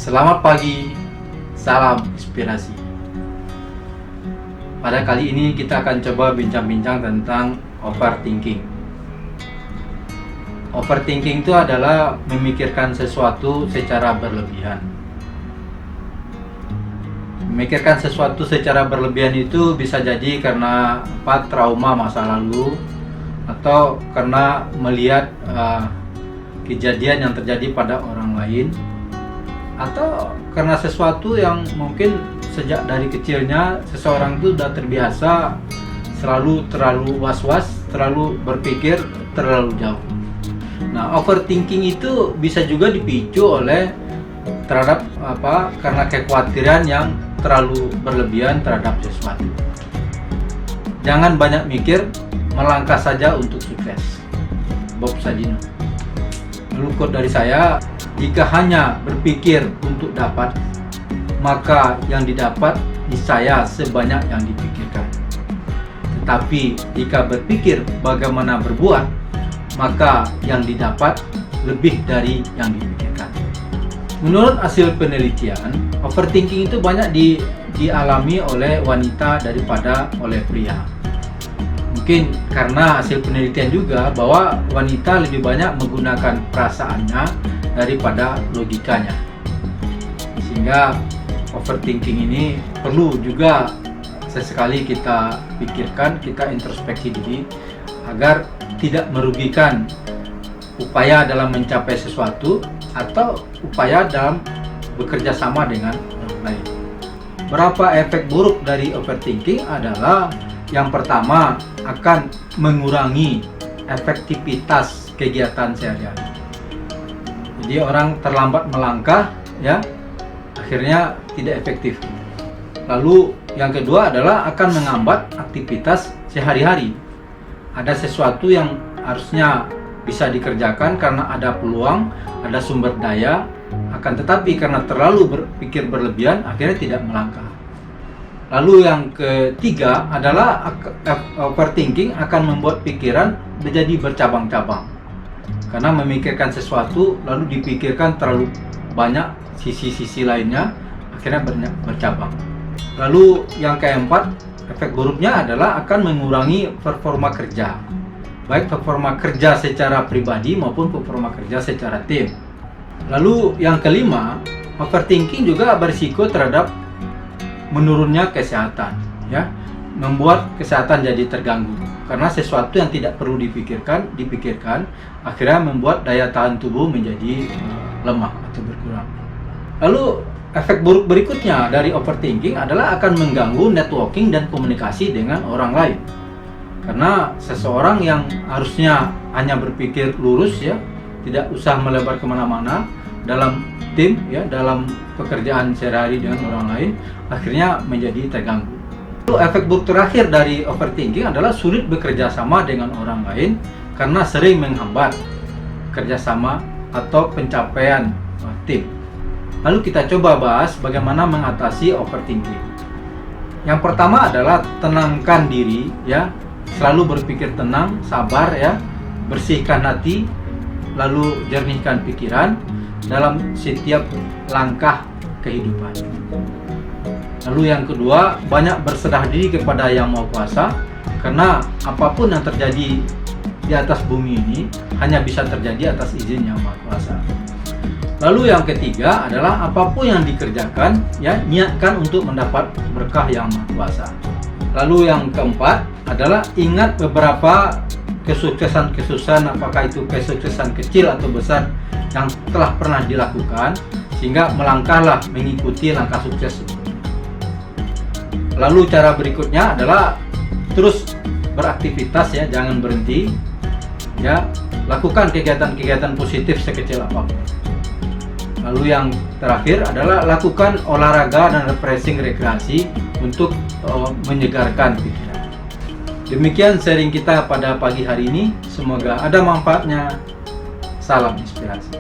Selamat pagi, salam inspirasi. Pada kali ini kita akan coba bincang-bincang tentang overthinking. Overthinking itu adalah memikirkan sesuatu secara berlebihan. Memikirkan sesuatu secara berlebihan itu bisa jadi karena trauma masa lalu, atau karena melihat kejadian yang terjadi pada orang lain, atau karena sesuatu yang mungkin sejak dari kecilnya seseorang itu sudah terbiasa terlalu was-was, terlalu berpikir terlalu jauh. Nah, overthinking itu bisa juga dipicu oleh karena kekhawatiran yang terlalu berlebihan terhadap sesuatu. Jangan banyak mikir, melangkah saja untuk sukses. Bob Sadino. Lalu quote dari saya, jika hanya berpikir untuk dapat, maka yang didapat niscaya sebanyak yang dipikirkan. Tetapi jika berpikir bagaimana berbuat, maka yang didapat lebih dari yang dipikirkan. Menurut hasil penelitian, overthinking itu banyak dialami oleh wanita daripada oleh pria. Mungkin karena hasil penelitian juga bahwa wanita lebih banyak menggunakan perasaannya daripada logikanya, sehingga overthinking ini perlu juga sesekali kita pikirkan, kita introspeksi diri agar tidak merugikan upaya dalam mencapai sesuatu atau upaya dalam bekerja sama dengan orang lain. Berapa efek buruk dari overthinking adalah, yang pertama, akan mengurangi efektivitas kegiatan sehari-hari. Jadi orang terlambat melangkah, ya, akhirnya tidak efektif. Lalu yang kedua adalah akan menghambat aktivitas sehari-hari. Ada sesuatu yang harusnya bisa dikerjakan karena ada peluang, ada sumber daya, akan tetapi karena terlalu berpikir berlebihan akhirnya tidak melangkah. Lalu yang ketiga adalah overthinking akan membuat pikiran menjadi bercabang-cabang. Karena memikirkan sesuatu lalu dipikirkan terlalu banyak sisi-sisi lainnya, akhirnya bercabang. Lalu yang keempat, efek buruknya adalah akan mengurangi performa kerja. Baik performa kerja secara pribadi maupun performa kerja secara tim. Lalu yang kelima, overthinking juga berisiko terhadap menurunnya kesehatan, ya, membuat kesehatan jadi terganggu karena sesuatu yang tidak perlu dipikirkan akhirnya membuat daya tahan tubuh menjadi lemah atau berkurang. Lalu efek buruk berikutnya dari overthinking adalah akan mengganggu networking dan komunikasi dengan orang lain, karena seseorang yang harusnya hanya berpikir lurus, ya, tidak usah melebar kemana-mana dalam tim, ya, dalam pekerjaan sehari-hari dengan orang lain, akhirnya menjadi terganggu. Lalu efek buruk terakhir dari overthinking adalah sulit bekerja sama dengan orang lain karena sering menghambat kerjasama atau pencapaian tim. Lalu kita coba bahas bagaimana mengatasi overthinking. Yang pertama adalah tenangkan diri, ya, selalu berpikir tenang, sabar, ya, bersihkan hati, lalu jernihkan pikiran dalam setiap langkah kehidupan. Lalu yang kedua, banyak berserah diri kepada Yang Maha Kuasa, karena apapun yang terjadi di atas bumi ini hanya bisa terjadi atas izin Yang Maha Kuasa. Lalu yang ketiga adalah apapun yang dikerjakan, ya, niatkan untuk mendapat berkah Yang Maha Kuasa. Lalu yang keempat adalah ingat beberapa kesuksesan, apakah itu kesuksesan kecil atau besar yang telah pernah dilakukan, sehingga melangkahlah mengikuti langkah sukses. Lalu cara berikutnya adalah terus beraktivitas, ya, jangan berhenti, ya, lakukan kegiatan-kegiatan positif sekecil apapun. Lalu yang terakhir adalah lakukan olahraga dan refreshing rekreasi untuk menyegarkan pikiran. Demikian sharing kita pada pagi hari ini, semoga ada manfaatnya. Salam inspirasi.